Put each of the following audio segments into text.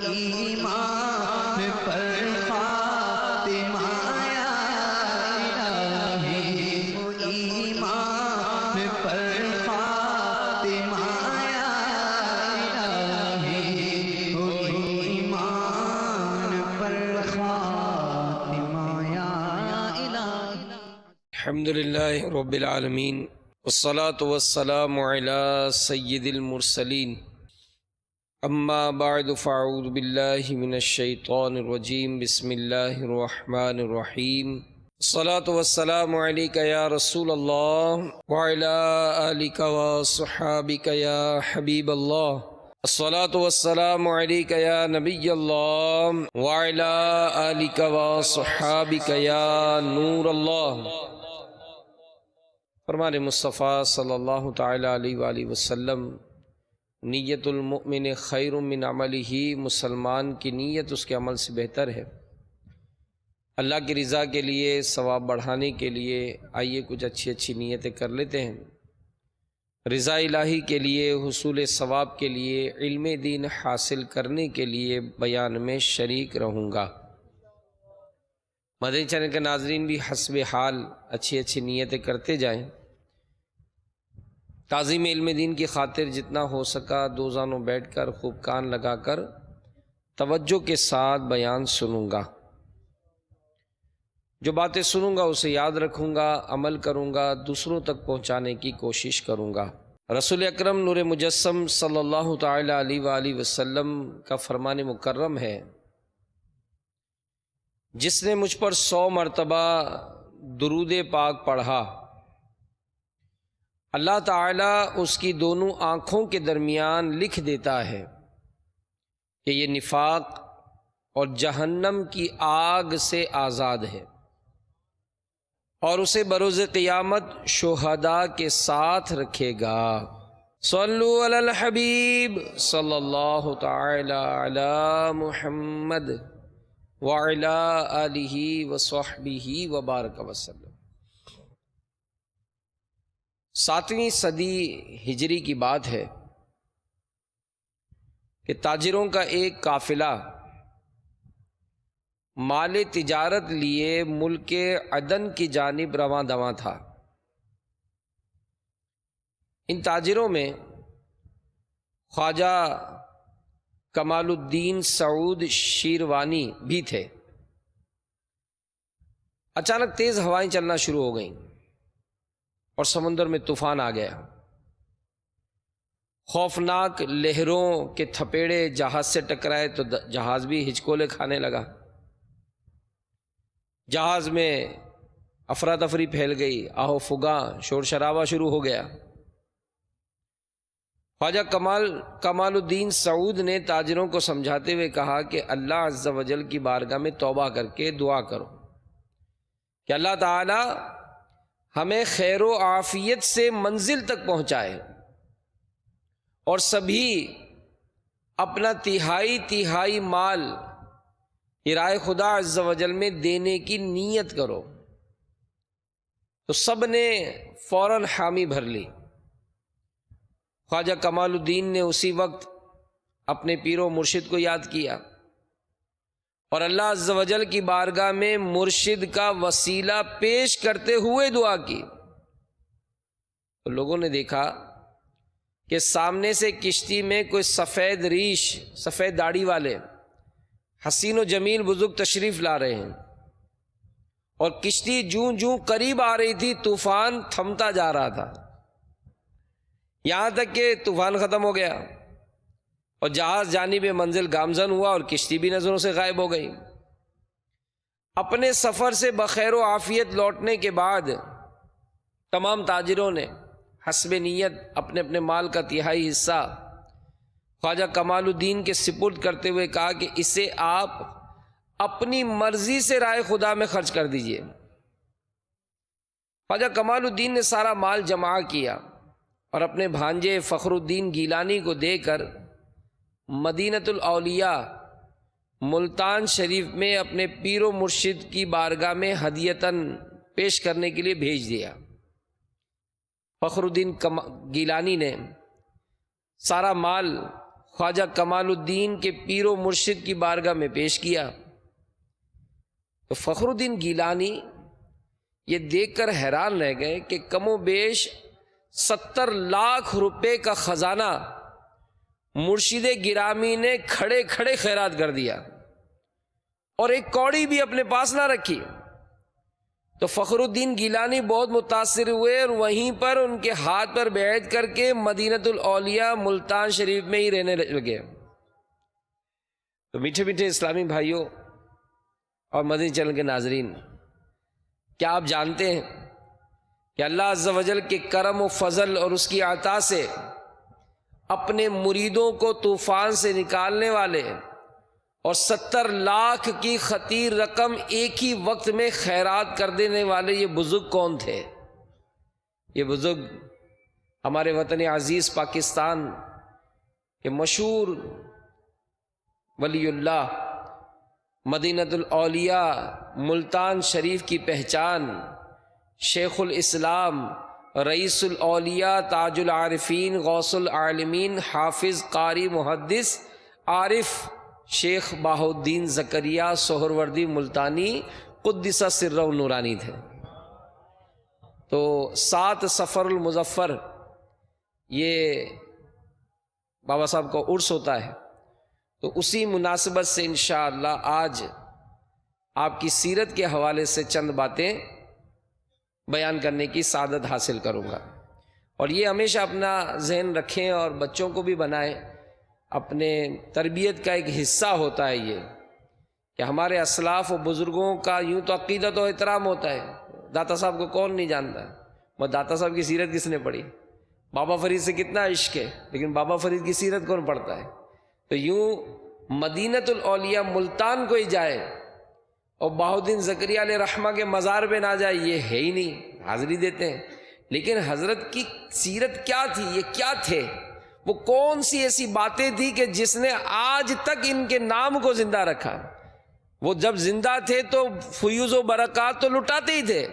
ایمان پر خاتمہ یا الہی، ایمان پر خاتمہ یا الہی، ایمان پر خاتمہ یا الہی۔ الحمدللہ رب العالمین، والصلاة والسلام علی سید المرسلین، اما بعد فاعوذ باللہ من الشیطان الرجیم، بسم اللہ الرحمن الرحیم۔ الصلاة والسلام علیک یا رسول اللہ وعلی آلک وصحابک یا حبیب اللہ۔ الصلاة والسلام علیک یا نبی اللہ وعلی آلک وصحابک یا نور اللہ۔ فرمان مصطفیٰ صلی اللہ تعالیٰ علیہ وآلہ وسلم، نیت المؤمن خیر من عملہ، مسلمان کی نیت اس کے عمل سے بہتر ہے۔ اللہ کی رضا کے لیے، ثواب بڑھانے کے لیے آئیے کچھ اچھی نیتیں کر لیتے ہیں۔ رضا الہی کے لیے، حصول ثواب کے لیے، علم دین حاصل کرنے کے لیے بیان میں شریک رہوں گا۔ مدنی چینل کے ناظرین بھی حسب حال اچھی نیتیں کرتے جائیں۔ تعظیم علم دین کی خاطر جتنا ہو سکا دو زانوں بیٹھ کر خوب کان لگا کر توجہ کے ساتھ بیان سنوں گا۔ جو باتیں سنوں گا اسے یاد رکھوں گا، عمل کروں گا، دوسروں تک پہنچانے کی کوشش کروں گا۔ رسول اکرم نور مجسم صلی اللہ تعالیٰ علیہ وآلہ وسلم کا فرمان مکرم ہے، جس نے مجھ پر 100 مرتبہ درود پاک پڑھا، اللہ تعالیٰ اس کی دونوں آنکھوں کے درمیان لکھ دیتا ہے کہ یہ نفاق اور جہنم کی آگ سے آزاد ہے، اور اسے بروز قیامت شہداء کے ساتھ رکھے گا۔ صلو علی الحبیب صلی اللہ تعالی علی محمد وعلی آلہ وصحبہ وبارک وسلم۔ 7ویں صدی ہجری کی بات ہے کہ تاجروں کا ایک قافلہ مال تجارت لیے ملک عدن کی جانب رواں دواں تھا۔ ان تاجروں میں خواجہ کمال الدین سعود شیروانی بھی تھے۔ اچانک تیز ہوائیں چلنا شروع ہو گئیں اور سمندر میں طوفان آ گیا۔ خوفناک لہروں کے تھپیڑے جہاز سے ٹکرائے تو جہاز بھی ہچکولے کھانے لگا۔ جہاز میں افراتفری پھیل گئی، آہو فغاں، شور شرابہ شروع ہو گیا۔ خواجہ کمال الدین سعود نے تاجروں کو سمجھاتے ہوئے کہا کہ اللہ عز و جل کی بارگاہ میں توبہ کر کے دعا کرو کہ اللہ تعالی ہمیں خیر و عافیت سے منزل تک پہنچائے، اور سبھی اپنا تہائی مال راہ خدا عز و جل میں دینے کی نیت کرو۔ تو سب نے فوراً حامی بھر لی۔ خواجہ کمال الدین نے اسی وقت اپنے پیر و مرشد کو یاد کیا اور اللہ عز و جل کی بارگاہ میں مرشد کا وسیلہ پیش کرتے ہوئے دعا کی۔ تو لوگوں نے دیکھا کہ سامنے سے کشتی میں کوئی سفید ریش، سفید داڑھی والے حسین و جمیل بزرگ تشریف لا رہے ہیں، اور کشتی جوں قریب آ رہی تھی طوفان تھمتا جا رہا تھا، یہاں تک کہ طوفان ختم ہو گیا اور جہاز جانب منزل گامزن ہوا اور کشتی بھی نظروں سے غائب ہو گئی۔ اپنے سفر سے بخیر و عافیت لوٹنے کے بعد تمام تاجروں نے حسب نیت اپنے اپنے مال کا تہائی حصہ خواجہ کمال الدین کے سپرد کرتے ہوئے کہا کہ اسے آپ اپنی مرضی سے راہ خدا میں خرچ کر دیجئے۔ خواجہ کمال الدین نے سارا مال جمع کیا اور اپنے بھانجے فخر الدین گیلانی کو دے کر مدینۃ الاولیاء ملتان شریف میں اپنے پیر و مرشد کی بارگاہ میں ہدیتاً پیش کرنے کے لیے بھیج دیا۔ فخر الدین گیلانی نے سارا مال خواجہ کمال الدین کے پیر و مرشد کی بارگاہ میں پیش کیا تو فخر الدین گیلانی یہ دیکھ کر حیران رہ گئے کہ کم و بیش 70 لاکھ روپے کا خزانہ مرشد گرامی نے کھڑے کھڑے خیرات کر دیا اور ایک کوڑی بھی اپنے پاس نہ رکھی۔ تو فخر الدین گیلانی بہت متاثر ہوئے اور وہیں پر ان کے ہاتھ پر بیعت کر کے مدینۃ الاولیاء ملتان شریف میں ہی رہنے لگے۔ تو میٹھے میٹھے اسلامی بھائیوں اور مدنی چینل کے ناظرین، کیا آپ جانتے ہیں کہ اللہ عز و جل کے کرم و فضل اور اس کی عطا سے اپنے مریدوں کو طوفان سے نکالنے والے اور 70 لاکھ کی خطیر رقم ایک ہی وقت میں خیرات کر دینے والے یہ بزرگ کون تھے؟ یہ بزرگ ہمارے وطن عزیز پاکستان کے مشہور ولی اللہ، مدینۃ الاولیاء ملتان شریف کی پہچان، شیخ الاسلام، رئیس الاولیاء، تاج العارفین، غوث العالمین، حافظ، قاری، محدث، عارف شیخ بہاؤالدین زکریہ سہروردی ملتانی قدس سرہ نورانی تھے۔ تو 7 صفر المظفر یہ بابا صاحب کا عرس ہوتا ہے، تو اسی مناسبت سے انشاءاللہ آج آپ کی سیرت کے حوالے سے چند باتیں بیان کرنے کی سعادت حاصل کروں گا، اور یہ ہمیشہ اپنا ذہن رکھیں اور بچوں کو بھی بنائیں۔ اپنے تربیت کا ایک حصہ ہوتا ہے یہ کہ ہمارے اسلاف و بزرگوں کا یوں تو عقیدت و احترام ہوتا ہے۔ داتا صاحب کو کون نہیں جانتا؟ وہ داتا صاحب کی سیرت کس نے پڑھی؟ بابا فرید سے کتنا عشق ہے، لیکن بابا فرید کی سیرت کون پڑھتا ہے؟ تو یوں مدینۃ الاولیاء ملتان کو ہی جائے اور بہاؤالدین زکریہ علیہ رحمہ کے مزار پہ نہ جائے، یہ ہے ہی نہیں، حاضری دیتے ہیں۔ لیکن حضرت کی سیرت کیا تھی؟ یہ کیا تھے؟ وہ کون سی ایسی باتیں تھی کہ جس نے آج تک ان کے نام کو زندہ رکھا؟ وہ جب زندہ تھے تو فیوز و برکات تو لٹاتے ہی تھے،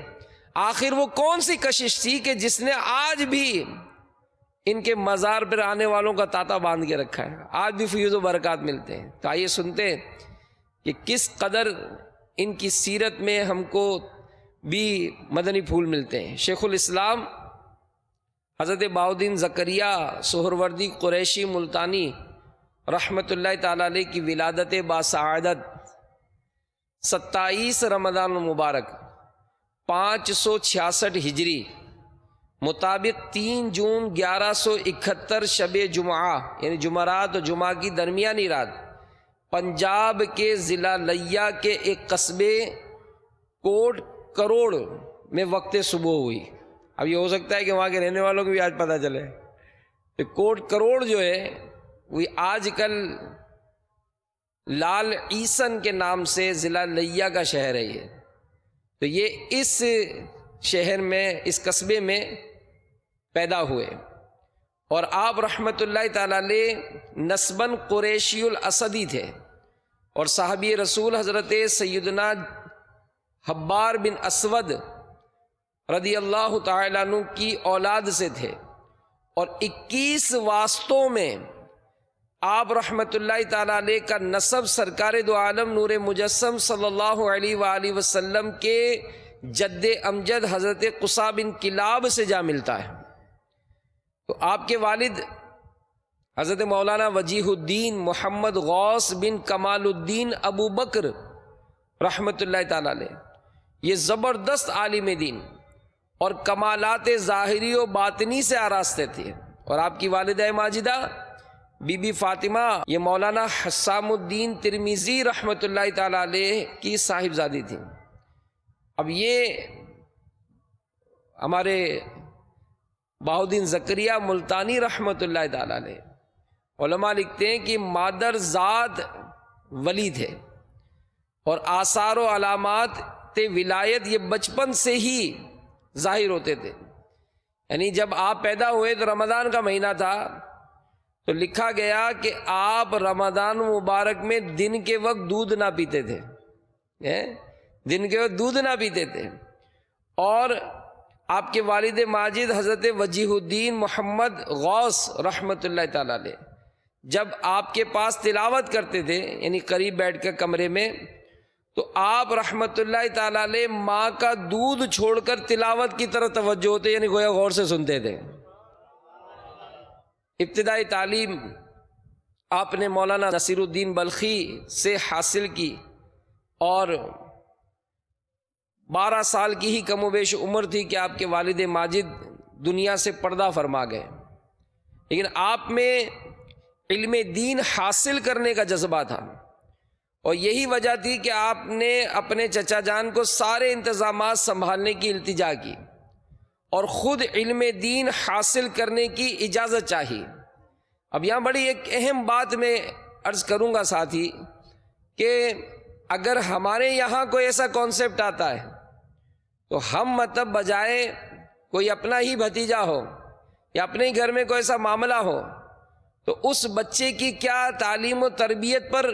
آخر وہ کون سی کشش تھی کہ جس نے آج بھی ان کے مزار پر آنے والوں کا تاتا باندھ کے رکھا ہے؟ آج بھی فیوز و برکات ملتے ہیں۔ تو آئیے سنتے ہیں کہ کس قدر ان کی سیرت میں ہم کو بھی مدنی پھول ملتے ہیں۔ شیخ الاسلام حضرت بہاؤالدین زکریہ سہروردی قریشی ملتانی رحمۃ اللہ تعالی علیہ کی ولادت باسعادت 27 رمضان المبارک 566 ہجری مطابق 3 جون 1171 شب جمعہ یعنی جمعرات و جمعہ کی درمیانی رات پنجاب کے ضلع لیا کے ایک قصبے کوٹ کروڑ میں وقت صبح ہوئی۔ اب یہ ہو سکتا ہے کہ وہاں کے رہنے والوں کو بھی آج پتہ چلے کہ کوٹ کروڑ جو ہے وہ آج کل لال عیسن کے نام سے ضلع لیا کا شہر ہے یہ۔ تو یہ اس شہر میں، اس قصبے میں پیدا ہوئے، اور آپ رحمت اللہ تعالی علیہ نسباً قریشی الاسدی تھے، اور صحابی رسول حضرت سیدنا حبار بن اسود رضی اللہ تعالیٰ عنہ کی اولاد سے تھے، اور 21 واسطوں میں آپ رحمت اللہ تعالیٰ علیہ کا نسب سرکار دو عالم نور مجسم صلی اللہ علیہ وآلہ وسلم کے جد امجد حضرت قصا بن کلاب سے جا ملتا ہے۔ تو آپ کے والد حضرت مولانا وجیہ الدین محمد غوث بن کمال الدین ابو بکر رحمت اللہ تعالیٰ علیہ یہ زبردست عالم دین اور کمالات ظاہری و باطنی سے آراستہ تھے، اور آپ کی والدہ ماجدہ بی بی فاطمہ یہ مولانا حسام الدین ترمذی رحمت اللہ تعالیٰ علیہ کی صاحبزادی تھی۔ اب یہ ہمارے بہاؤالدین زکریہ ملتانی رحمت اللہ تعالیٰ علیہ علماء لکھتے ہیں کہ مادر ذات ولی تھے، اور آثار و علامات ولایت یہ بچپن سے ہی ظاہر ہوتے تھے۔ یعنی جب آپ پیدا ہوئے تو رمضان کا مہینہ تھا، تو لکھا گیا کہ آپ رمضان مبارک میں دن کے وقت دودھ نہ پیتے تھے، دن کے وقت دودھ نہ پیتے تھے، اور آپ کے والد ماجد حضرت وجیہ الدین محمد غوث رحمت اللہ تعالی علیہ جب آپ کے پاس تلاوت کرتے تھے یعنی قریب بیٹھ کر کمرے میں، تو آپ رحمت اللہ تعالی علیہ ماں کا دودھ چھوڑ کر تلاوت کی طرف توجہ ہوتے، یعنی گویا غور سے سنتے تھے۔ ابتدائی تعلیم آپ نے مولانا نصیر الدین بلخی سے حاصل کی، اور 12 سال کی ہی کم و بیش عمر تھی کہ آپ کے والد ماجد دنیا سے پردہ فرما گئے، لیکن آپ میں علم دین حاصل کرنے کا جذبہ تھا، اور یہی وجہ تھی کہ آپ نے اپنے چچا جان کو سارے انتظامات سنبھالنے کی التجا کی اور خود علم دین حاصل کرنے کی اجازت چاہی۔ اب یہاں بڑی ایک اہم بات میں عرض کروں گا ساتھی، کہ اگر ہمارے یہاں کوئی ایسا کانسیپٹ آتا ہے تو ہم مطلب بجائے کوئی اپنا ہی بھتیجا ہو یا اپنے ہی گھر میں کوئی ایسا معاملہ ہو تو اس بچے کی کیا تعلیم و تربیت پر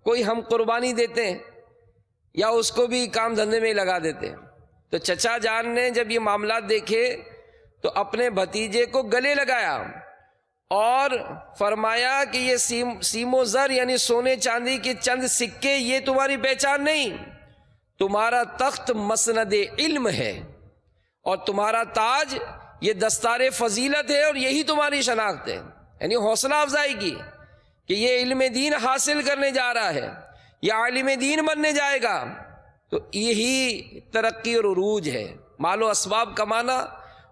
کوئی ہم قربانی دیتے ہیں یا اس کو بھی کام دھندے میں ہی لگا دیتے ہیں۔ تو چچا جان نے جب یہ معاملات دیکھے تو اپنے بھتیجے کو گلے لگایا اور فرمایا کہ یہ سیم و زر یعنی سونے چاندی کے چند سکے یہ تمہاری پہچان نہیں، تمہارا تخت مسند علم ہے اور تمہارا تاج یہ دستار فضیلت ہے، اور یہی تمہاری شناخت ہے۔ یعنی حوصلہ افزائی کی کہ یہ علم دین حاصل کرنے جا رہا ہے، یہ عالم دین بننے جائے گا، تو یہی ترقی اور عروج ہے۔ مال و اسباب کمانا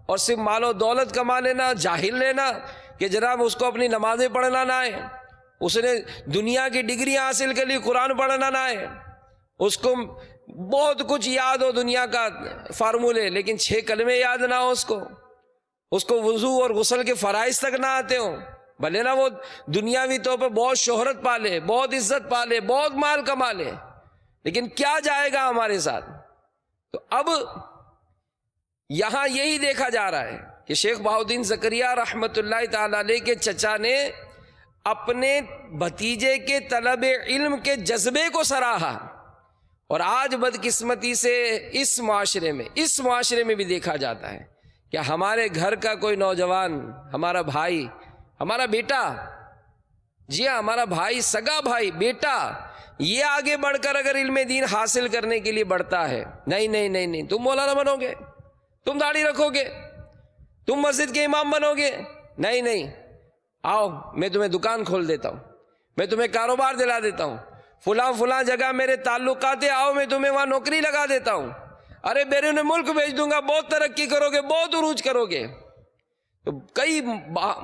اور صرف مال و دولت کما لینا، جاہل لینا کہ جناب اس کو اپنی نمازیں پڑھنا نہ آئے، اس نے دنیا کی ڈگری حاصل کر لی قرآن پڑھنا نہ آئے، اس کو بہت کچھ یاد ہو دنیا کا فارمولے لیکن 6 کلمے یاد نہ ہو، اس کو وضو اور غسل کے فرائض تک نہ آتے ہوں، بھلے نہ وہ دنیاوی طور پر بہت شہرت پالے، بہت عزت پالے، بہت مال کما لے، لیکن کیا جائے گا ہمارے ساتھ؟ تو اب یہاں یہی دیکھا جا رہا ہے کہ شیخ بہاؤالدین زکریا رحمت اللہ تعالی علیہ کے چچا نے اپنے بھتیجے کے طلب علم کے جذبے کو سراہا، اور آج بدقسمتی سے اس معاشرے میں بھی دیکھا جاتا ہے کہ ہمارے گھر کا کوئی نوجوان، ہمارا بھائی، ہمارا بیٹا، جی ہاں ہمارا بھائی، سگا بھائی، بیٹا، یہ آگے بڑھ کر اگر علم دین حاصل کرنے کے لیے بڑھتا ہے، نہیں تم مولانا بنو گے، تم داڑھی رکھو گے، تم مسجد کے امام بنو گے، نہیں آؤ میں تمہیں دکان کھول دیتا ہوں، میں تمہیں کاروبار دلا دیتا ہوں، فلاں جگہ میرے تعلقات ہیں، آؤ میں تمہیں وہاں نوکری لگا دیتا ہوں، ارے بیرون ملک بھیج دوں گا، بہت ترقی کرو گے، بہت عروج کرو گے۔ تو کئی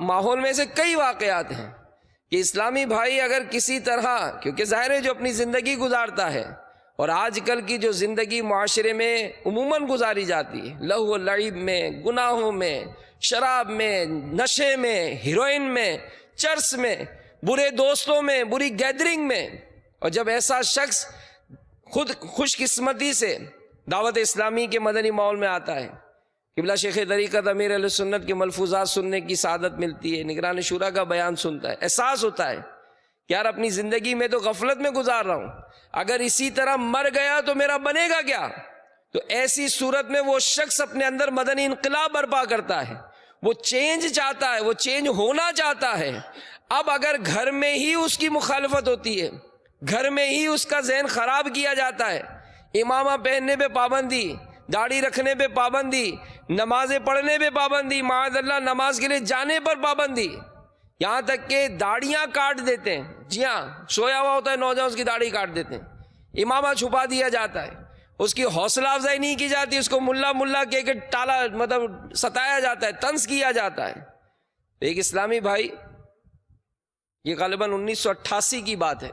ماحول میں سے کئی واقعات ہیں کہ اسلامی بھائی اگر کسی طرح، کیونکہ ظاہر ہے جو اپنی زندگی گزارتا ہے، اور آج کل کی جو زندگی معاشرے میں عموماً گزاری جاتی ہے، لہو و لعب میں، گناہوں میں، شراب میں، نشے میں، ہیروئن میں، چرس میں، برے دوستوں میں، بری گیدرنگ میں، اور جب ایسا شخص خود خوش قسمتی سے دعوت اسلامی کے مدنی ماحول میں آتا ہے، قبلہ شیخ طریقت امیر اہل سنت کے ملفوظات سننے کی سعادت ملتی ہے، نگران شورا کا بیان سنتا ہے، احساس ہوتا ہے کہ یار اپنی زندگی میں تو غفلت میں گزار رہا ہوں، اگر اسی طرح مر گیا تو میرا بنے گا کیا؟ تو ایسی صورت میں وہ شخص اپنے اندر مدنی انقلاب برپا کرتا ہے، وہ چینج چاہتا ہے، وہ چینج ہونا چاہتا ہے۔ اب اگر گھر میں ہی اس کی مخالفت ہوتی ہے، گھر میں ہی اس کا ذہن خراب کیا جاتا ہے، امامہ پہننے پہ پابندی، داڑھی رکھنے پہ پابندی، نمازیں پڑھنے پہ پابندی، معاذ اللہ نماز کے لیے جانے پر پابندی، یہاں تک کہ داڑیاں کاٹ دیتے ہیں، جی ہاں سویا ہوا ہوتا ہے نوجوان، اس کی داڑھی کاٹ دیتے ہیں، امامہ چھپا دیا جاتا ہے، اس کی حوصلہ افزائی نہیں کی جاتی، اس کو ملا کہہ کے ٹالا مطلب ستایا جاتا ہے، طنز کیا جاتا ہے۔ ایک اسلامی بھائی، یہ غالباً 1988 کی بات ہے،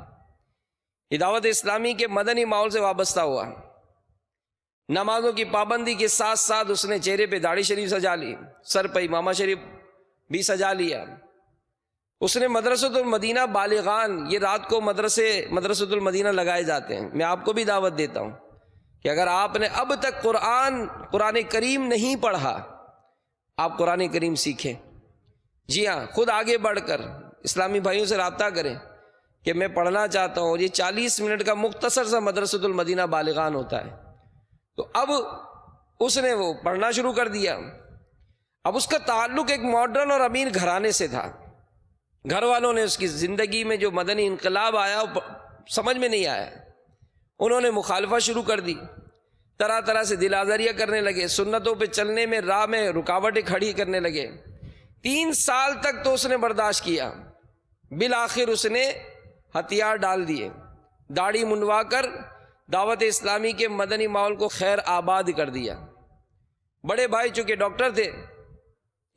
یہ دعوت اسلامی کے مدنی ماحول سے وابستہ ہوا، نمازوں کی پابندی کے ساتھ ساتھ اس نے چہرے پہ داڑھی شریف سجا لی، سر پہ امامہ شریف بھی سجا لیا۔ اس نے مدرسۃ المدینہ بالغان، یہ رات کو مدرسۃ المدینہ لگائے جاتے ہیں، میں آپ کو بھی دعوت دیتا ہوں کہ اگر آپ نے اب تک قرآن کریم نہیں پڑھا، آپ قرآن کریم سیکھیں، جی ہاں خود آگے بڑھ کر اسلامی بھائیوں سے رابطہ کریں کہ میں پڑھنا چاہتا ہوں، اور یہ 40 منٹ کا مختصر سا مدرسۃ المدینہ بالغان ہوتا ہے۔ تو اب اس نے وہ پڑھنا شروع کر دیا۔ اب اس کا تعلق ایک ماڈرن اور امیر گھرانے سے تھا، گھر والوں نے اس کی زندگی میں جو مدنی انقلاب آیا وہ سمجھ میں نہیں آیا، انہوں نے مخالفت شروع کر دی، طرح طرح سے دل آزاریاں کرنے لگے، سنتوں پہ چلنے میں راہ میں رکاوٹیں کھڑی کرنے لگے۔ 3 سال تک تو اس نے برداشت کیا، بالآخر اس نے ہتھیار ڈال دیے، داڑھی منڈوا کر دعوت اسلامی کے مدنی ماحول کو خیر آباد کر دیا۔ بڑے بھائی چونکہ ڈاکٹر تھے،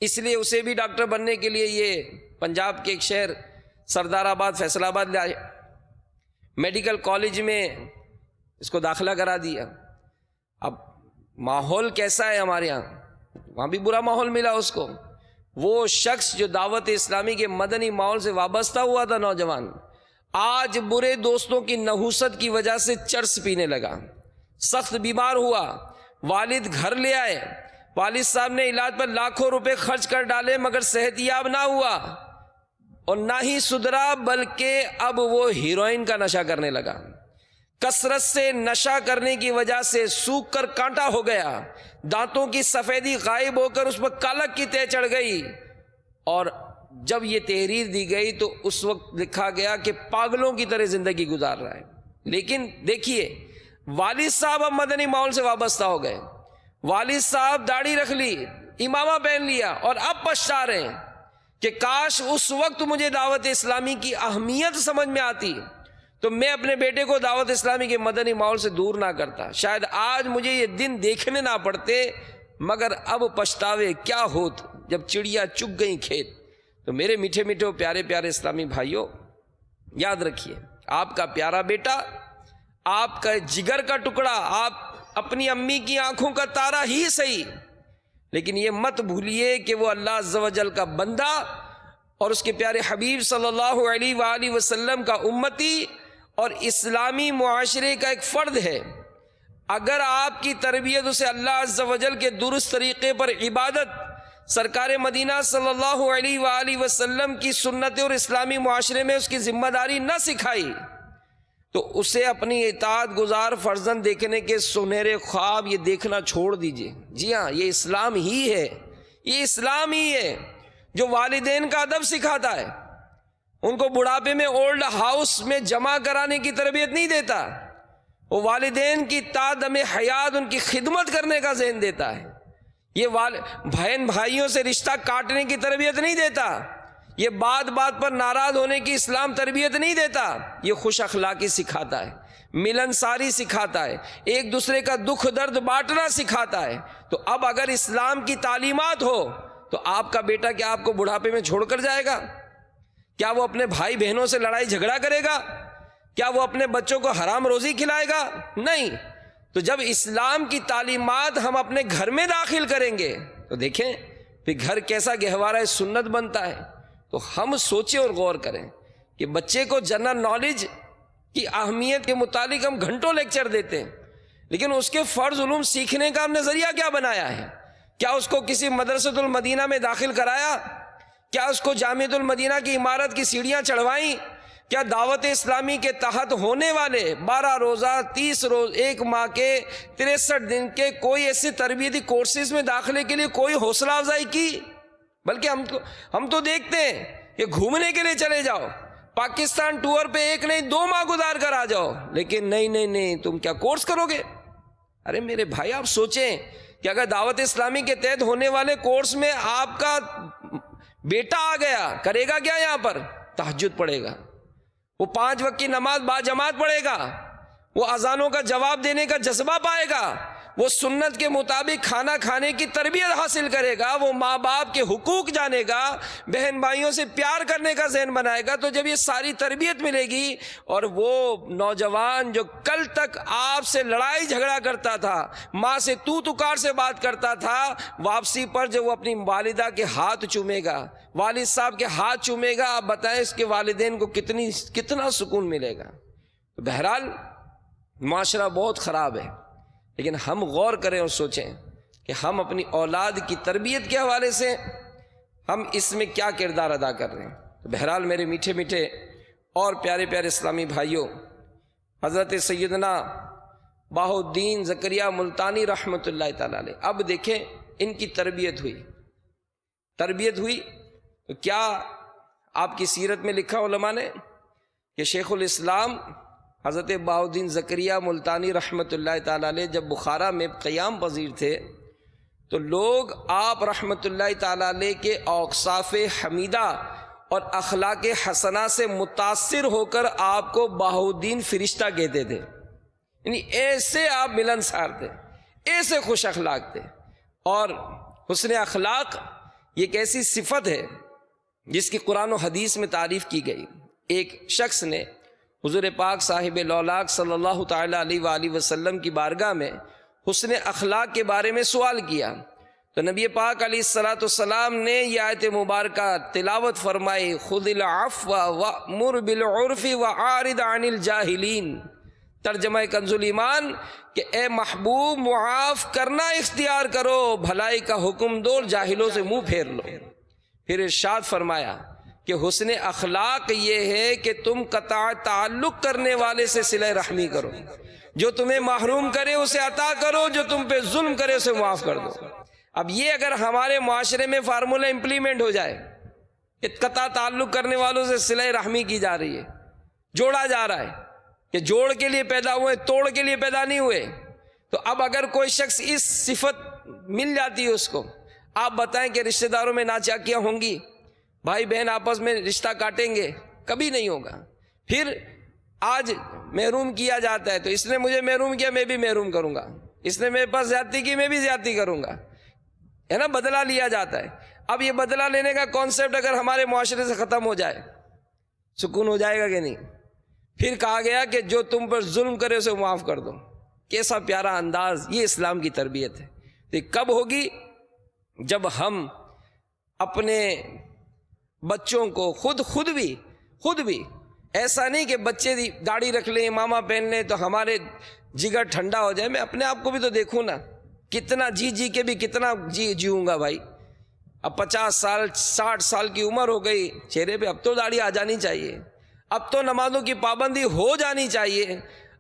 اس لیے اسے بھی ڈاکٹر بننے کے لیے یہ پنجاب کے ایک شہر سردار آباد فیصل آباد لے آئے، میڈیکل کالج میں اس کو داخلہ کرا دیا۔ اب ماحول کیسا ہے ہمارے یہاں، وہاں بھی برا ماحول ملا اس کو۔ وہ شخص جو دعوت اسلامی کے مدنی ماحول سے وابستہ ہوا تھا نوجوان، آج برے دوستوں کی نحوست کی وجہ سے چرس پینے لگا، سخت بیمار ہوا، والد گھر لے آئے، والد صاحب نے علاج پر لاکھوں روپے خرچ کر ڈالے مگر صحت یاب نہ ہوا اور نہ ہی سدھرا، بلکہ اب وہ ہیروئن کا نشہ کرنے لگا۔ کثرت سے نشہ کرنے کی وجہ سے سوکھ کر کانٹا ہو گیا، دانتوں کی سفیدی غائب ہو کر اس پر کالک کی تہ چڑھ گئی، اور جب یہ تحریر دی گئی تو اس وقت لکھا گیا کہ پاگلوں کی طرح زندگی گزار رہا ہے۔ لیکن دیکھیے، والد صاحب اب مدنی ماحول سے وابستہ ہو گئے، والد صاحب داڑھی رکھ لی، امامہ پہن لیا، اور اب پچھتا رہے ہیں کہ کاش اس وقت مجھے دعوت اسلامی کی اہمیت سمجھ میں آتی تو میں اپنے بیٹے کو دعوت اسلامی کے مدنی ماحول سے دور نہ کرتا، شاید آج مجھے یہ دن دیکھنے نہ پڑتے، مگر اب پچھتاوے کیا ہوت جب چڑیا چگ گئیں کھیت۔ تو میرے میٹھے میٹھے پیارے پیارے اسلامی بھائیوں، یاد رکھیے، آپ کا پیارا بیٹا، آپ کا جگر کا ٹکڑا، آپ اپنی امی کی آنکھوں کا تارا ہی صحیح، لیکن یہ مت بھولیے کہ وہ اللہ عز و جل کا بندہ اور اس کے پیارے حبیب صلی اللہ علیہ وآلہ وسلم کا امتی اور اسلامی معاشرے کا ایک فرد ہے۔ اگر آپ کی تربیت اسے اللہ عز و جل کے درست طریقے پر عبادت، سرکار مدینہ صلی اللہ علیہ وآلہ وسلم کی سنت اور اسلامی معاشرے میں اس کی ذمہ داری نہ سکھائی تو اسے اپنی اطاعت گزار فرزند دیکھنے کے سنہرے خواب یہ دیکھنا چھوڑ دیجئے۔ جی ہاں، یہ اسلام ہی ہے، یہ اسلام ہی ہے جو والدین کا ادب سکھاتا ہے، ان کو بڑھاپے میں اولڈ ہاؤس میں جمع کرانے کی تربیت نہیں دیتا، وہ والدین کی تادم حیات ان کی خدمت کرنے کا ذہن دیتا ہے۔ یہ بہن بھائیوں سے رشتہ کاٹنے کی تربیت نہیں دیتا، یہ بات بات پر ناراض ہونے کی اسلام تربیت نہیں دیتا، یہ خوش اخلاقی سکھاتا ہے، ملنساری سکھاتا ہے، ایک دوسرے کا دکھ درد بانٹنا سکھاتا ہے۔ تو اب اگر اسلام کی تعلیمات ہو تو آپ کا بیٹا کیا آپ کو بڑھاپے میں چھوڑ کر جائے گا؟ کیا وہ اپنے بھائی بہنوں سے لڑائی جھگڑا کرے گا؟ کیا وہ اپنے بچوں کو حرام روزی کھلائے گا؟ نہیں۔ تو جب اسلام کی تعلیمات ہم اپنے گھر میں داخل کریں گے تو دیکھیں پھر گھر کیسا گہوارہ سنت بنتا ہے۔ تو ہم سوچیں اور غور کریں کہ بچے کو جنرل نالج کی اہمیت کے متعلق ہم گھنٹوں لیکچر دیتے ہیں، لیکن اس کے فرض علوم سیکھنے کا ہم نے ذریعہ کیا بنایا ہے؟ کیا اس کو کسی مدرسۃ المدینہ میں داخل کرایا؟ کیا اس کو جامعۃ المدینہ کی عمارت کی سیڑھیاں چڑھوائیں؟ کیا دعوت اسلامی کے تحت ہونے والے 12 روزہ 30 روز 1 ماہ کے 63 دن کے کوئی ایسے تربیتی کورسز میں داخلے کے لیے کوئی حوصلہ افزائی کی؟ بلکہ ہم تو دیکھتے ہیں کہ گھومنے کے لیے چلے جاؤ، پاکستان ٹور پہ 1 نہیں 2 ماہ گزار کر آ جاؤ، لیکن نہیں تم کیا کورس کرو گے؟ ارے میرے بھائی، آپ سوچیں کہ اگر دعوت اسلامی کے تحت ہونے والے کورس میں آپ کا بیٹا آ گیا، کرے گا کیا؟ یہاں پر تہجد پڑھے گا، وہ 5 وقت کی نماز باجماعت پڑھے گا، وہ اذانوں کا جواب دینے کا جذبہ پائے گا، وہ سنت کے مطابق کھانا کھانے کی تربیت حاصل کرے گا، وہ ماں باپ کے حقوق جانے گا، بہن بھائیوں سے پیار کرنے کا ذہن بنائے گا۔ تو جب یہ ساری تربیت ملے گی اور وہ نوجوان جو کل تک آپ سے لڑائی جھگڑا کرتا تھا، ماں سے تو تکار سے بات کرتا تھا، واپسی پر جب وہ اپنی والدہ کے ہاتھ چومے گا، والد صاحب کے ہاتھ چومے گا، آپ بتائیں اس کے والدین کو کتنا سکون ملے گا۔ تو بہرحال معاشرہ بہت خراب ہے، لیکن ہم غور کریں اور سوچیں کہ ہم اپنی اولاد کی تربیت کے حوالے سے ہم اس میں کیا کردار ادا کر رہے ہیں۔ تو بہرحال میرے میٹھے میٹھے اور پیارے پیارے اسلامی بھائیوں، حضرت سیدنا بہاء الدین زکریا ملتانی رحمۃ اللہ تعالی علیہ، اب دیکھیں ان کی تربیت ہوئی تو کیا آپ کی سیرت میں لکھا علماء نے کہ شیخ الاسلام حضرت بہاؤالدین زکریا ملتانی رحمۃ اللہ تعالیٰ علیہ جب بخارا میں قیام پذیر تھے تو لوگ آپ رحمۃ اللہ تعالیٰ علیہ کے اوصاف حمیدہ اور اخلاق حسنہ سے متاثر ہو کر آپ کو بہاؤالدین فرشتہ کہتے تھے. یعنی ایسے آپ ملنسار تھے، ایسے خوش اخلاق تھے. اور حسن اخلاق یہ ایک ایسی صفت ہے جس کی قرآن و حدیث میں تعریف کی گئی. ایک شخص نے حضور پاک صاحب لولاک صلی اللہ تعالیٰ علیہ وآلہ وسلم کی بارگاہ میں حسن اخلاق کے بارے میں سوال کیا تو نبی پاک علیہ السلام نے یہ آیت مبارکہ تلاوت فرمائی، خذ العفو وأمر بالعرف وأعرض عن الجاہلین. ترجمہ کنز ایمان کہ اے محبوب معاف کرنا اختیار کرو، بھلائی کا حکم دو، جاہلوں سے منہ پھیر لو. پھر ارشاد فرمایا کہ حسن اخلاق یہ ہے کہ تم قطع تعلق کرنے والے سے صلہ رحمی کرو، جو تمہیں محروم کرے اسے عطا کرو، جو تم پہ ظلم کرے اسے معاف کر دو. اب یہ اگر ہمارے معاشرے میں فارمولہ امپلیمنٹ ہو جائے کہ قطع تعلق کرنے والوں سے صلہ رحمی کی جا رہی ہے، جوڑا جا رہا ہے کہ جوڑ کے لیے پیدا ہوئے، توڑ کے لیے پیدا نہیں ہوئے، تو اب اگر کوئی شخص اس صفت مل جاتی ہے اس کو، آپ بتائیں کہ رشتہ داروں میں ناچاکیاں ہوں گی، بھائی بہن آپس میں رشتہ کاٹیں گے؟ کبھی نہیں ہوگا. پھر آج محروم کیا جاتا ہے تو اس نے مجھے محروم کیا، میں بھی محروم کروں گا، اس نے میرے پاس زیادتی کی، میں بھی زیادتی کروں گا، ہے نا، بدلہ لیا جاتا ہے. اب یہ بدلہ لینے کا کانسیپٹ اگر ہمارے معاشرے سے ختم ہو جائے سکون ہو جائے گا کہ نہیں؟ پھر کہا گیا کہ جو تم پر ظلم کرے اسے معاف کر دو. کیسا پیارا انداز، یہ اسلام کی تربیت ہے. تو یہ کب ہوگی؟ جب ہم اپنے بچوں کو خود بھی ایسا نہیں کہ بچے داڑھی رکھ لیں، امامہ پہن لیں تو ہمارے جگر ٹھنڈا ہو جائے. میں اپنے آپ کو بھی تو دیکھوں نا، کتنا جی کے بھی کتنا جیوں گا بھائی. اب 50 سال 60 سال کی عمر ہو گئی، چہرے پہ اب تو داڑھی آ جانی چاہیے، اب تو نمازوں کی پابندی ہو جانی چاہیے،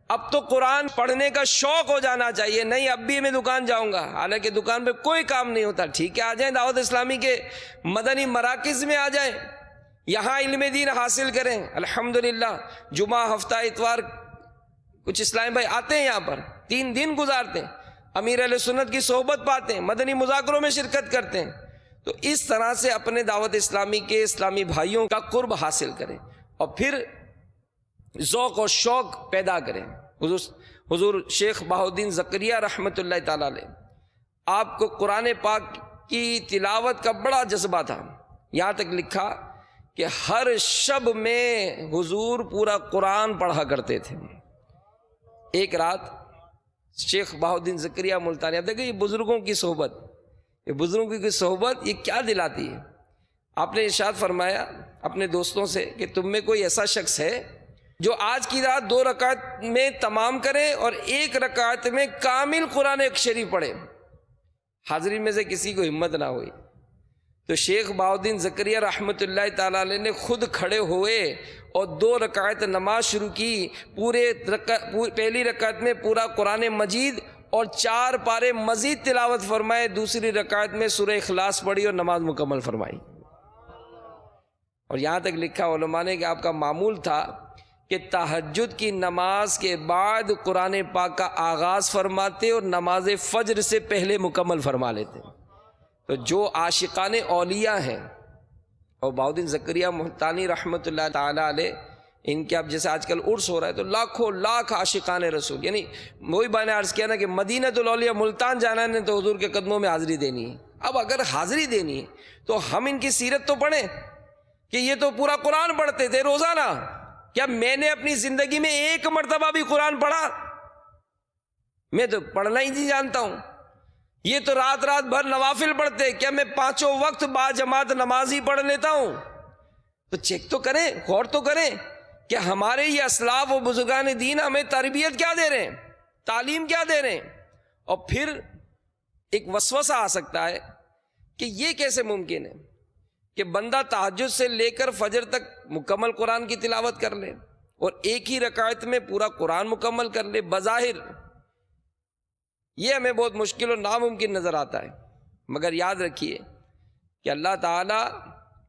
اب تو قرآن پڑھنے کا شوق ہو جانا چاہیے. نہیں اب بھی میں دکان جاؤں گا، حالانکہ دکان پہ کوئی کام نہیں ہوتا. ٹھیک ہے، آ جائیں دعوت اسلامی کے مدنی مراکز میں، آ جائیں یہاں علم دین حاصل کریں. الحمدللہ جمعہ ہفتہ اتوار کچھ اسلامی بھائی آتے ہیں یہاں پر، 3 دن گزارتے ہیں، امیر اہل سنت کی صحبت پاتے ہیں، مدنی مذاکروں میں شرکت کرتے ہیں. تو اس طرح سے اپنے دعوت اسلامی کے اسلامی بھائیوں کا قرب حاصل کریں اور پھر ذوق و شوق پیدا کریں. حضور شیخ بہاؤالدین زکریا رحمۃ اللہ تعالی علیہ، آپ کو قرآن پاک کی تلاوت کا بڑا جذبہ تھا. یہاں تک لکھا کہ ہر شب میں حضور پورا قرآن پڑھا کرتے تھے. ایک رات شیخ بہاؤالدین زکریا ملتانی، اب دیکھیں یہ بزرگوں کی صحبت، یہ بزرگوں کی صحبت یہ کیا دلاتی ہے. آپ نے ارشاد فرمایا اپنے دوستوں سے کہ تم میں کوئی ایسا شخص ہے جو آج کی رات 2 رکعت میں تمام کرے اور 1 رکعت میں کامل قرآن شریف پڑھے. حاضرین میں سے کسی کو ہمت نہ ہوئی تو شیخ بہاؤالدین زکریا رحمۃ اللہ تعالیٰ علیہ نے خود کھڑے ہوئے اور 2 رکعت نماز شروع کی. پہلی رکعت میں پورا قرآن مجید اور 4 پارے مزید تلاوت فرمائے، دوسری رکعت میں سورہ اخلاص پڑھی اور نماز مکمل فرمائی. اور یہاں تک لکھا علماء نے کہ آپ کا معمول تھا کہ تہجد کی نماز کے بعد قرآن پاک کا آغاز فرماتے اور نماز فجر سے پہلے مکمل فرما لیتے. تو جو عاشقان اولیاء ہیں، اور بہاؤالدین زکریا ملتانی رحمۃ اللہ تعالیٰ علیہ، ان کے اب جیسے آج کل عرس ہو رہا ہے تو لاکھوں لاکھ عاشقان رسول، یعنی وہی میں نے عرض کیا نا کہ مدینۃ الاولیاء ملتان جانا ہے تو حضور کے قدموں میں حاضری دینی ہے. اب اگر حاضری دینی ہے تو ہم ان کی سیرت تو پڑھیں کہ یہ تو پورا قرآن پڑھتے تھے روزانہ. کیا میں نے اپنی زندگی میں 1 مرتبہ بھی قرآن پڑھا؟ میں تو پڑھنا ہی نہیں جانتا ہوں. یہ تو رات بھر نوافل پڑھتے، کیا میں 5 وقت با جماعت نماز ہی پڑھ لیتا ہوں؟ تو چیک تو کریں، غور تو کریں کہ ہمارے یہ اسلاف و بزرگان دین ہمیں تربیت کیا دے رہے ہیں، تعلیم کیا دے رہے ہیں. اور پھر ایک وسوسہ آ سکتا ہے کہ یہ کیسے ممکن ہے کہ بندہ تہجد سے لے کر فجر تک مکمل قرآن کی تلاوت کر لے اور ایک ہی رکعت میں پورا قرآن مکمل کر لے. بظاہر یہ ہمیں بہت مشکل اور ناممکن نظر آتا ہے، مگر یاد رکھیے کہ اللہ تعالیٰ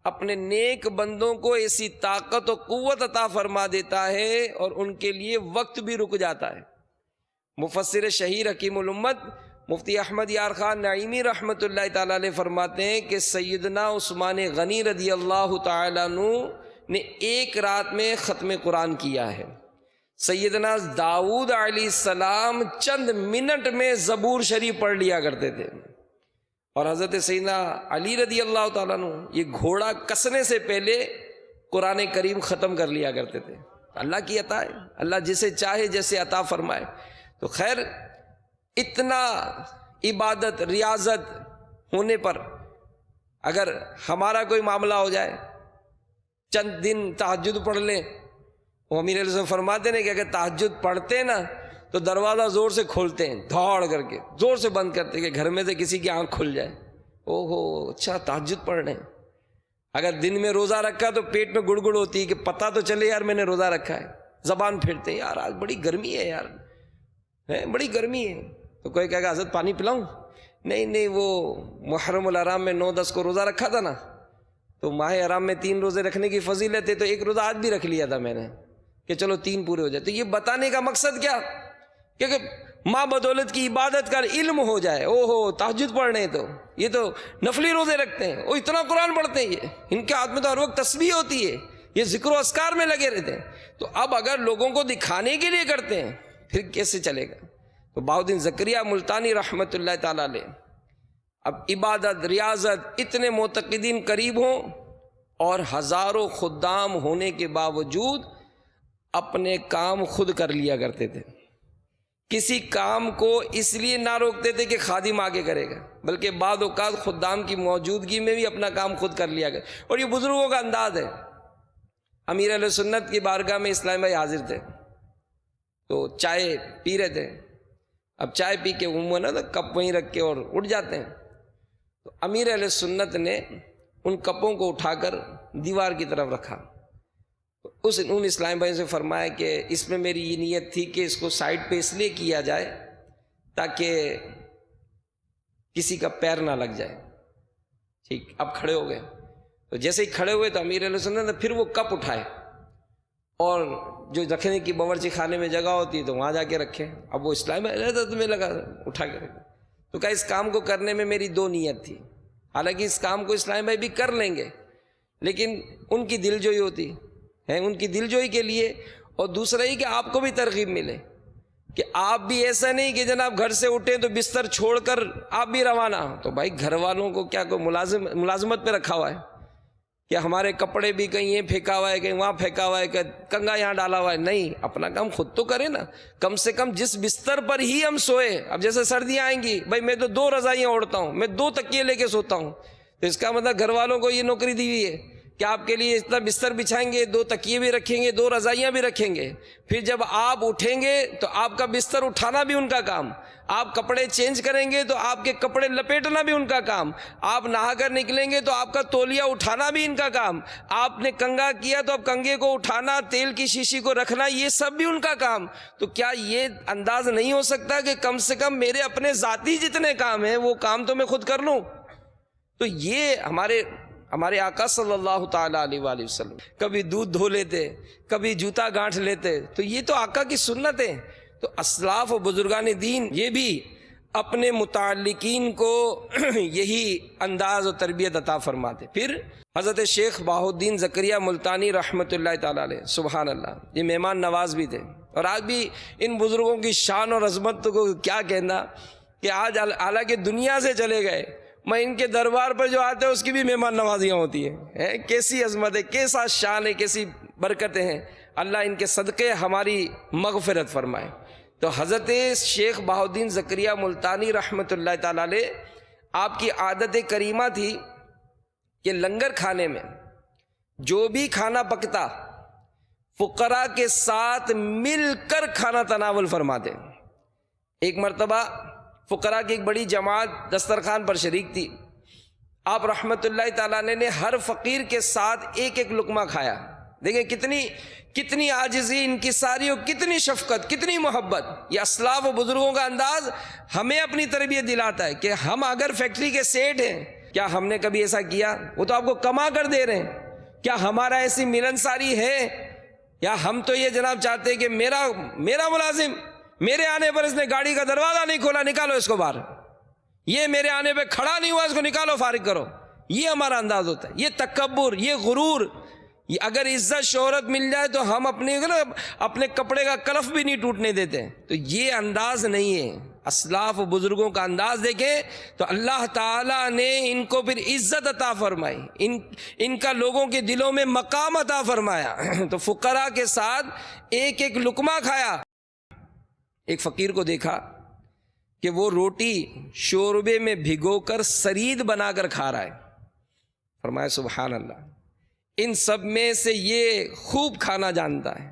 اپنے نیک بندوں کو ایسی طاقت و قوت عطا فرما دیتا ہے اور ان کے لیے وقت بھی رک جاتا ہے۔ مفسر شہیر حکیم الامت مفتی احمد یار خان نعیمی رحمۃ اللہ تعالی علیہ فرماتے ہیں کہ سیدنا عثمان غنی رضی اللہ تعالیٰ عنہ نے ایک رات میں ختم قرآن کیا ہے۔ سیدنا داؤد علیہ السلام چند منٹ میں زبور شریف پڑھ لیا کرتے تھے، اور حضرت سیدنا علی رضی اللہ تعالیٰ عنہ یہ گھوڑا کسنے سے پہلے قرآن کریم ختم کر لیا کرتے تھے۔ اللہ کی عطا ہے، اللہ جسے چاہے جیسے عطا فرمائے۔ تو خیر، اتنا عبادت ریاضت ہونے پر اگر ہمارا کوئی معاملہ ہو جائے، چند دن تہجد پڑھ لیں، وہ امیر علیہ السلام فرماتے ہیں کہ اگر تہجد پڑھتے نا تو دروازہ زور سے کھولتے ہیں، دھاڑ کر کے زور سے بند کرتے کہ گھر میں سے کسی کی آنکھ کھل جائے۔ او ہو، اچھا تہجد پڑھ رہے ہیں۔ اگر دن میں روزہ رکھا تو پیٹ میں گڑ گڑ ہوتی ہے کہ پتہ تو چلے یار میں نے روزہ رکھا ہے، زبان پھیرتے ہیں یار آج بڑی گرمی ہے، یار بڑی گرمی ہے، تو کوئی کہے گا حضرت پانی پلاؤں؟ نہیں، وہ محرم الحرام میں 9-10 کو روزہ رکھا تھا نا، تو ماہ حرام میں 3 روزے رکھنے کی فضیلت ہے، تو ایک روزہ آج بھی رکھ لیا تھا میں نے کہ چلو 3 پورے ہو جائے۔ تو یہ بتانے کا مقصد کیا کہ ماں بدولت کی عبادت کا علم ہو جائے۔ او ہو، تہجد پڑھ رہے ہیں تو یہ تو نفلی روزے رکھتے ہیں، وہ اتنا قرآن پڑھتے ہیں، یہ ان کے ہاتھ میں تو ہر وقت تسبیح ہوتی ہے، یہ ذکر و اذکار میں لگے رہتے ہیں۔ تو اب اگر لوگوں کو دکھانے کے لیے کرتے ہیں پھر کیسے چلے گا؟ تو بہاؤالدین زکریا ملتانی رحمۃ اللہ تعالیٰ علیہ اب عبادت ریاضت اتنے معتقدین قریب ہوں اور ہزاروں خدام ہونے کے باوجود اپنے کام خود کر لیا کرتے تھے۔ کسی کام کو اس لیے نہ روکتے تھے کہ خادم آگے کرے گا، بلکہ بعض اوقات خدام کی موجودگی میں بھی اپنا کام خود کر لیا کرتے، اور یہ بزرگوں کا انداز ہے۔ امیر اہل سنت کی بارگاہ میں اسلام بھائی حاضر تھے، تو چائے پی رہے تھے۔ اب چائے پی کے عموماً کپ وہیں رکھ کے اور اٹھ جاتے ہیں، تو امیر اہل سنت نے ان کپوں کو اٹھا کر دیوار کی طرف رکھا۔ ان اسلام بھائی سے فرمایا کہ اس میں میری یہ نیت تھی کہ اس کو سائڈ پہ اس لیے کیا جائے تاکہ کسی کا پیر نہ لگ جائے۔ ٹھیک، اب کھڑے ہو گئے، تو جیسے ہی کھڑے ہوئے تو امیر اہل سنت نے پھر وہ کپ اٹھائے، اور جو رکھنے کی باورچی خانے میں جگہ ہوتی ہے تو وہاں جا کے رکھے۔ اب وہ اسلام میں لگا اٹھا کے رکھے، تو کہا اس کام کو کرنے میں میری 2 نیت تھی۔ حالانکہ اس کام کو اسلام بھائی بھی کر لیں گے، لیکن ان کی دل جوئی ہوتی ہے، ان کی دل جوئی کے لیے، اور دوسرا یہ کہ آپ کو بھی ترغیب ملے کہ آپ بھی ایسا نہیں کہ جناب گھر سے اٹھیں تو بستر چھوڑ کر آپ بھی روانہ۔ تو بھائی گھر والوں کو کیا کوئی ملازمت پہ رکھا ہوا ہے کہ ہمارے کپڑے بھی کہیں یہ پھینکا ہوا ہے، کہیں وہاں پھینکا ہوا ہے، کہ کنگا یہاں ڈالا ہوا ہے؟ نہیں، اپنا کام خود تو کریں نا، کم سے کم جس بستر پر ہی ہم سوئے۔ اب جیسے سردیاں آئیں گی، بھائی میں تو 2 رضائیاں اوڑھتا ہوں، میں 2 تکیے لے کے سوتا ہوں، تو اس کا مطلب گھر والوں کو یہ نوکری دی ہوئی ہے کہ آپ کے لیے اتنا بستر بچھائیں گے، 2 تکیے بھی رکھیں گے، 2 رضائیاں بھی رکھیں گے۔ پھر جب آپ اٹھیں گے تو آپ کا بستر اٹھانا بھی ان کا کام، آپ کپڑے چینج کریں گے تو آپ کے کپڑے لپیٹنا بھی ان کا کام، آپ نہا کر نکلیں گے تو آپ کا تولیہ اٹھانا بھی ان کا کام، آپ نے کنگا کیا تو اب کنگے کو اٹھانا، تیل کی شیشی کو رکھنا، یہ سب بھی ان کا کام۔ تو کیا یہ انداز نہیں ہو سکتا کہ کم سے کم میرے اپنے ذاتی جتنے کام ہیں وہ کام تو میں خود کر لوں؟ تو یہ ہمارے آقا صلی اللہ تعالیٰ علیہ وآلہ وسلم کبھی دودھ دھو لیتے، کبھی جوتا گانٹھ لیتے، تو یہ تو آقا کی سنت ہے۔ تو اسلاف و بزرگان دین یہ بھی اپنے متعلقین کو یہی انداز و تربیت عطا فرماتے۔ پھر حضرت شیخ بہاؤالدین زکریا ملتانی رحمۃ اللہ تعالیٰ علیہ، سبحان اللہ، یہ مہمان نواز بھی تھے، اور آج بھی ان بزرگوں کی شان اور عظمت کو کیا کہنا کہ آج حالانکہ دنیا سے چلے گئے، میں ان کے دربار پر جو آتے ہیں اس کی بھی مہمان نوازیاں ہوتی ہیں۔ کیسی عظمت ہے، کیسا شان ہے، کیسی برکتیں ہیں، اللہ ان کے صدقے ہماری مغفرت فرمائے۔ تو حضرت شیخ بہاؤالدین زکریا ملتانی رحمۃ اللہ تعالیٰ علیہ، آپ کی عادت کریمہ تھی کہ لنگر کھانے میں جو بھی کھانا پکتا فقراء کے ساتھ مل کر کھانا تناول فرماتے۔ ایک مرتبہ فقراء کی ایک بڑی جماعت دسترخوان پر شریک تھی، آپ رحمت اللہ تعالیٰ نے ہر فقیر کے ساتھ ایک ایک لقمہ کھایا۔ دیکھیں کتنی عاجزی انکساری اور کتنی شفقت، کتنی محبت۔ یہ اسلاف و بزرگوں کا انداز ہمیں اپنی تربیت دلاتا ہے کہ ہم اگر فیکٹری کے سیٹ ہیں کیا ہم نے کبھی ایسا کیا؟ وہ تو آپ کو کما کر دے رہے ہیں. کیا ہمارا ایسی ملنساری ہے؟ یا ہم تو یہ جناب چاہتے ہیں کہ میرا ملازم میرے آنے پر اس نے گاڑی کا دروازہ نہیں کھولا، نکالو اس کو باہر. یہ میرے آنے پہ کھڑا نہیں ہوا، اس کو نکالو، فارغ کرو. یہ ہمارا انداز ہوتا ہے. یہ تکبر، یہ غرور. اگر عزت شہرت مل جائے تو ہم اپنے کپڑے کا کلف بھی نہیں ٹوٹنے دیتے. تو یہ انداز نہیں ہے. اسلاف و بزرگوں کا انداز دیکھیں تو اللہ تعالیٰ نے ان کو پھر عزت عطا فرمائی، ان کا لوگوں کے دلوں میں مقام عطا فرمایا. تو فقراء کے ساتھ ایک ایک لقمہ کھایا. ایک فقیر کو دیکھا کہ وہ روٹی شوربے میں بھگو کر سرید بنا کر کھا رہا ہے. فرمایا سبحان اللہ، ان سب میں سے یہ خوب کھانا جانتا ہے،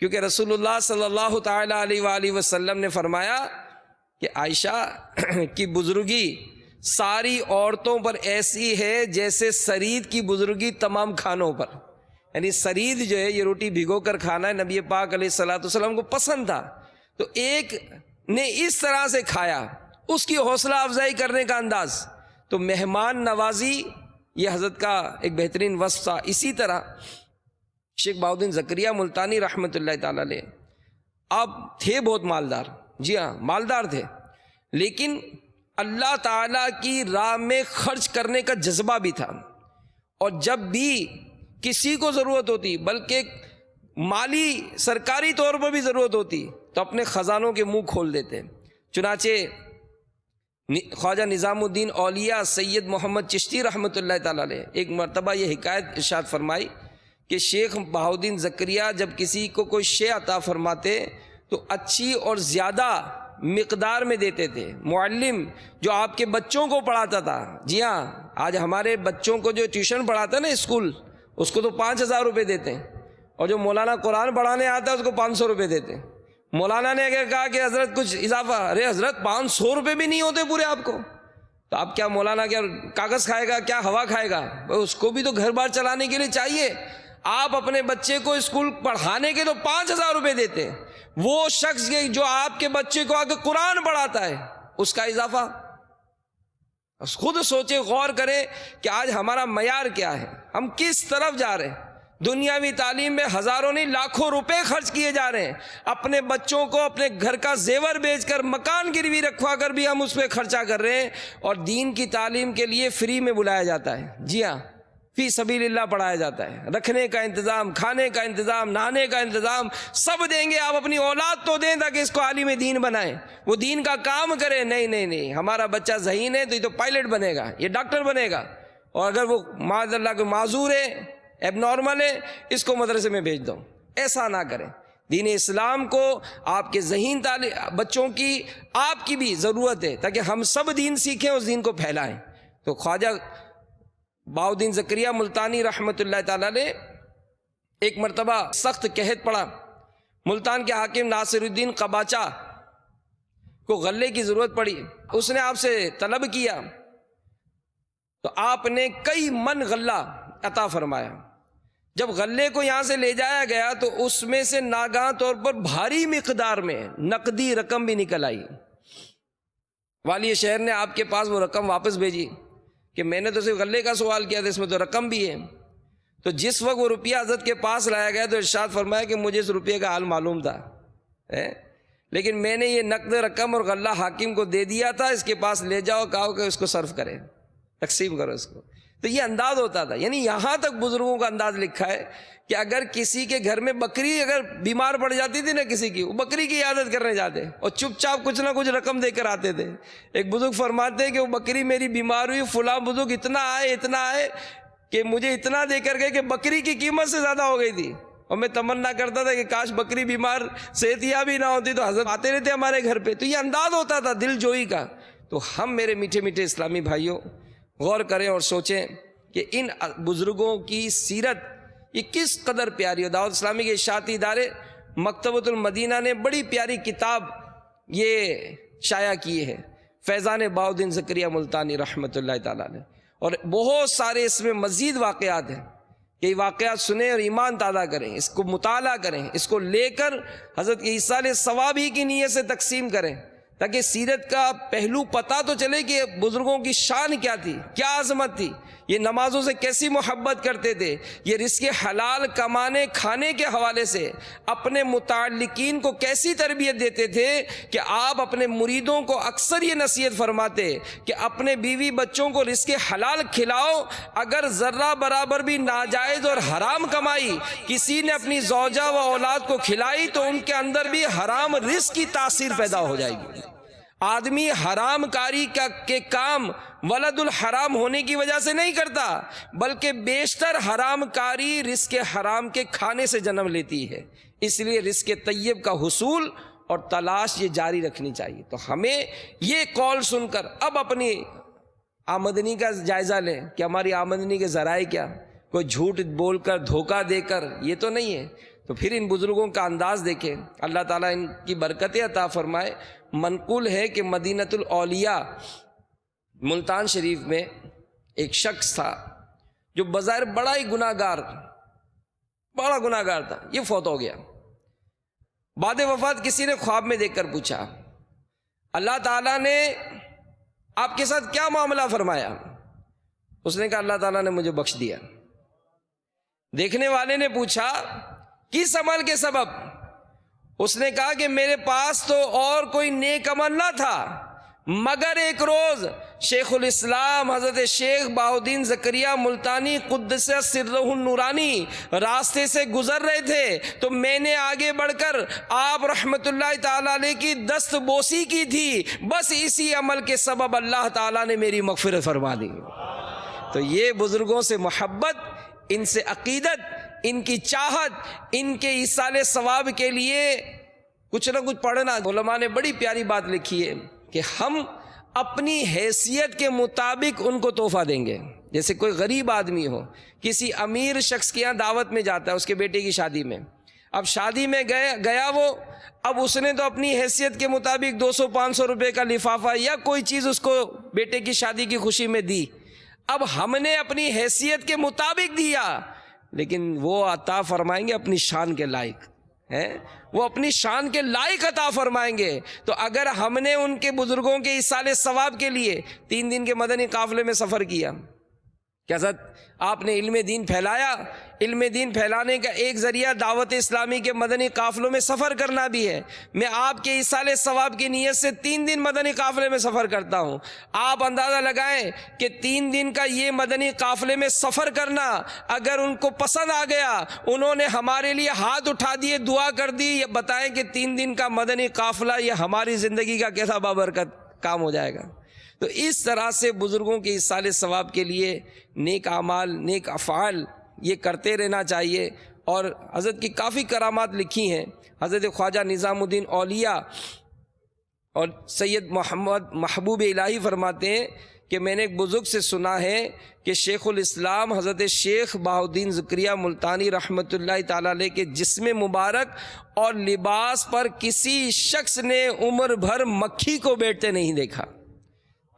کیونکہ رسول اللہ صلی اللہ تعالی علیہ وآلہ وسلم نے فرمایا کہ عائشہ کی بزرگی ساری عورتوں پر ایسی ہے جیسے سرید کی بزرگی تمام کھانوں پر. یعنی سرید جو ہے، یہ روٹی بھگو کر کھانا ہے، نبی پاک علیہ الصلوۃ والسلام کو پسند تھا. تو ایک نے اس طرح سے کھایا، اس کی حوصلہ افزائی کرنے کا انداز. تو مہمان نوازی یہ حضرت کا ایک بہترین وصف تھا. اسی طرح شیخ بہاؤالدین زکریہ ملتانی رحمۃ اللہ تعالی علیہ، آپ تھے بہت مالدار، جی ہاں مالدار تھے، لیکن اللہ تعالیٰ کی راہ میں خرچ کرنے کا جذبہ بھی تھا. اور جب بھی کسی کو ضرورت ہوتی، بلکہ مالی سرکاری طور پر بھی ضرورت ہوتی، تو اپنے خزانوں کے منہ کھول دیتے. چنانچہ خواجہ نظام الدین اولیاء سید محمد چشتی رحمۃ اللہ تعالی علیہ ایک مرتبہ یہ حکایت ارشاد فرمائی کہ شیخ بہاؤالدین زکریہ جب کسی کو کوئی شے عطا فرماتے تو اچھی اور زیادہ مقدار میں دیتے تھے. معلم جو آپ کے بچوں کو پڑھاتا تھا، جی ہاں آج ہمارے بچوں کو جو ٹیوشن پڑھاتا ہے نا اسکول، اس کو تو 5,000 روپے دیتے ہیں، اور جو مولانا قرآن پڑھانے آتا ہے اس کو 500 روپے دیتے ہیں. مولانا نے اگر کہا کہ حضرت کچھ اضافہ، ارے حضرت 500 روپے بھی نہیں ہوتے پورے آپ کو، تو آپ کیا مولانا کیا کاغذ کھائے گا، کیا ہوا کھائے گا؟ اس کو بھی تو گھر بار چلانے کے لیے چاہیے. آپ اپنے بچے کو اسکول پڑھانے کے تو 5,000 روپے دیتے ہیں، وہ شخص جو آپ کے بچے کو آ کے قرآن پڑھاتا ہے اس کا اضافہ. خود سوچے، غور کریں کہ آج ہمارا معیار کیا ہے، ہم کس طرف جا رہے ہیں. دنیاوی تعلیم میں ہزاروں نہیں لاکھوں روپے خرچ کیے جا رہے ہیں. اپنے بچوں کو اپنے گھر کا زیور بیچ کر، مکان گروی رکھوا کر بھی ہم اس پہ خرچہ کر رہے ہیں، اور دین کی تعلیم کے لیے فری میں بلایا جاتا ہے. جی ہاں، فی سبیل اللہ پڑھایا جاتا ہے. رکھنے کا انتظام، کھانے کا انتظام، نہانے کا انتظام سب دیں گے. آپ اپنی اولاد تو دیں تاکہ اس کو عالم دین بنائیں، وہ دین کا کام کرے. نہیں، ہمارا بچہ ذہین ہے تو یہ تو پائلٹ بنے گا، یہ ڈاکٹر بنے گا، اور اگر وہ معاذ اللہ کو معذور ہے، ایب نارمل ہے، اس کو مدرسے میں بھیج دو. ایسا نہ کریں. دین اسلام کو آپ کے ذہین بچوں کی، آپ کی بھی ضرورت ہے تاکہ ہم سب دین سیکھیں، اس دین کو پھیلائیں. تو خواجہ بہاؤالدین زکریہ ملتانی رحمۃ اللہ تعالی علیہ ایک مرتبہ سخت قحط پڑا. ملتان کے حاکم ناصر الدین قباچہ کو غلے کی ضرورت پڑی. اس نے آپ سے طلب کیا تو آپ نے کئی من غلہ عطا فرمایا. جب غلے کو یہاں سے لے جایا گیا تو اس میں سے ناگہاں طور پر بھاری مقدار میں نقدی رقم بھی نکل آئی. والی شہر نے آپ کے پاس وہ رقم واپس بھیجی کہ میں نے تو صرف غلے کا سوال کیا تھا، اس میں تو رقم بھی ہے. تو جس وقت وہ روپیہ حضرت کے پاس لایا گیا تو ارشاد فرمایا کہ مجھے اس روپیے کا حال معلوم تھا، لیکن میں نے یہ نقد رقم اور غلہ حاکم کو دے دیا تھا، اس کے پاس لے جاؤ، کہو کہ اس کو صرف کرے، تقسیم کرو اس کو. تو یہ انداز ہوتا تھا. یعنی یہاں تک بزرگوں کا انداز لکھا ہے کہ اگر کسی کے گھر میں بکری اگر بیمار پڑ جاتی تھی نا کسی کی، وہ بکری کی عیادت کرنے جاتے اور چپ چاپ کچھ نہ کچھ رقم دے کر آتے تھے. ایک بزرگ فرماتے کہ وہ بکری میری بیمار ہوئی، فلاں بزرگ اتنا آئے کہ مجھے اتنا دے کر گئے کہ بکری کی قیمت سے زیادہ ہو گئی تھی، اور میں تمنا کرتا تھا کہ کاش بکری بیمار صحت یاب بھی نہ ہوتی تو حضرت آتے رہتے ہمارے گھر پہ. تو یہ انداز ہوتا تھا دل جوئی کا. تو ہم میرے میٹھے میٹھے اسلامی بھائیوں غور کریں اور سوچیں کہ ان بزرگوں کی سیرت یہ کس قدر پیاری ہو. دعوت اسلامی کے اشاعتی ادارے مکتبۃ المدینہ نے بڑی پیاری کتاب یہ شائع کی ہے، فیضان بہاؤالدین زکریہ ملتانی رحمۃ اللہ تعالیٰ علیہ، اور بہت سارے اس میں مزید واقعات ہیں. یہ واقعات سنیں اور ایمان تازہ کریں، اس کو مطالعہ کریں، اس کو لے کر حضرت کے ایصال ثواب ہی کی نیت سے تقسیم کریں تاکہ سیرت کا پہلو پتہ تو چلے کہ بزرگوں کی شان کیا تھی، کیا عظمت تھی، یہ نمازوں سے کیسی محبت کرتے تھے، یہ رزق حلال کمانے کھانے کے حوالے سے اپنے متعلقین کو کیسی تربیت دیتے تھے کہ آپ اپنے مریدوں کو اکثر یہ نصیحت فرماتے کہ اپنے بیوی بچوں کو رزق حلال کھلاؤ، اگر ذرہ برابر بھی ناجائز اور حرام کمائی کسی نے اپنی زوجہ و اولاد کو کھلائی تو ان کے اندر بھی حرام رزق کی تاثیر پیدا ہو جائے گی۔ آدمی حرام کاری کے کام ولد الحرام ہونے کی وجہ سے نہیں کرتا، بلکہ بیشتر حرام کاری رزق حرام کے کھانے سے جنم لیتی ہے۔ اس لیے رزق طیب کا حصول اور تلاش یہ جاری رکھنی چاہیے۔ تو ہمیں یہ قول سن کر اب اپنی آمدنی کا جائزہ لیں کہ ہماری آمدنی کے ذرائع کیا، کوئی جھوٹ بول کر دھوکہ دے کر یہ تو نہیں ہے۔ تو پھر ان بزرگوں کا انداز دیکھیں، اللہ تعالیٰ ان کی برکتیں عطا فرمائے۔ منقول ہے کہ مدینۃ الاولیاء ملتان شریف میں ایک شخص تھا جو بظاہر بڑا گناہ گار تھا، یہ فوت ہو گیا۔ بعد وفات کسی نے خواب میں دیکھ کر پوچھا اللہ تعالیٰ نے آپ کے ساتھ کیا معاملہ فرمایا؟ اس نے کہا اللہ تعالیٰ نے مجھے بخش دیا۔ دیکھنے والے نے پوچھا کس عمل کے سبب؟ اس نے کہا کہ میرے پاس تو اور کوئی نیک عمل نہ تھا مگر ایک روز شیخ الاسلام حضرت شیخ بہاؤالدین زکریا ملتانی قدس سرہ النورانی راستے سے گزر رہے تھے تو میں نے آگے بڑھ کر آپ رحمت اللہ تعالیٰ علیہ کی دست بوسی کی تھی، بس اسی عمل کے سبب اللہ تعالیٰ نے میری مغفرت فرما دی۔ تو یہ بزرگوں سے محبت، ان سے عقیدت، ان کی چاہت، ان کے ایصال ثواب کے لیے کچھ نہ کچھ پڑھنا۔ علماء نے بڑی پیاری بات لکھی ہے کہ ہم اپنی حیثیت کے مطابق ان کو تحفہ دیں گے۔ جیسے کوئی غریب آدمی ہو، کسی امیر شخص کے یہاں دعوت میں جاتا ہے اس کے بیٹے کی شادی میں، اب شادی میں گیا وہ، اب اس نے تو اپنی حیثیت کے مطابق 200-500 روپے کا لفافہ یا کوئی چیز اس کو بیٹے کی شادی کی خوشی میں دی۔ اب ہم نے اپنی حیثیت کے مطابق دیا، لیکن وہ عطا فرمائیں گے اپنی شان کے لائق ہے، وہ اپنی شان کے لائق عطا فرمائیں گے۔ تو اگر ہم نے ان کے بزرگوں کے ایصال ثواب کے لیے 3 دن کے مدنی قافلے میں سفر کیا، کیا حضرت آپ نے علم دین پھیلایا، علم دین پھیلانے کا ایک ذریعہ دعوت اسلامی کے مدنی قافلوں میں سفر کرنا بھی ہے۔ میں آپ کے ایصال ثواب کی نیت سے 3 دن مدنی قافلے میں سفر کرتا ہوں۔ آپ اندازہ لگائیں کہ 3 دن کا یہ مدنی قافلے میں سفر کرنا اگر ان کو پسند آ گیا، انہوں نے ہمارے لیے ہاتھ اٹھا دیے، دعا کر دی، یہ بتائیں کہ 3 دن کا مدنی قافلہ یہ ہماری زندگی کا کیسا بابرکت کام ہو جائے گا۔ تو اس طرح سے بزرگوں کے ایصال ثواب کے لیے نیک اعمال، نیک افعال یہ کرتے رہنا چاہیے۔ اور حضرت کی کافی کرامات لکھی ہیں۔ حضرت خواجہ نظام الدین اولیاء اور سید محمد محبوب الہی فرماتے ہیں کہ میں نے ایک بزرگ سے سنا ہے کہ شیخ الاسلام حضرت شیخ بہاؤالدین زکریا ملتانی رحمۃ اللہ تعالیٰ علیہ کے جسم مبارک اور لباس پر کسی شخص نے عمر بھر مکھی کو بیٹھتے نہیں دیکھا۔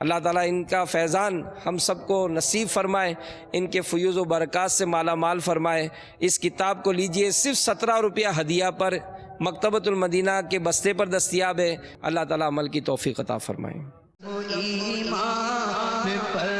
اللہ تعالیٰ ان کا فیضان ہم سب کو نصیب فرمائے، ان کے فیوز و برکات سے مالا مال فرمائے۔ اس کتاب کو لیجئے، صرف 17 روپیہ ہدیہ پر مکتبۃ المدینہ کے بستے پر دستیاب ہے۔ اللہ تعالیٰ عمل کی توفیق عطا فرمائے۔ ایمان پر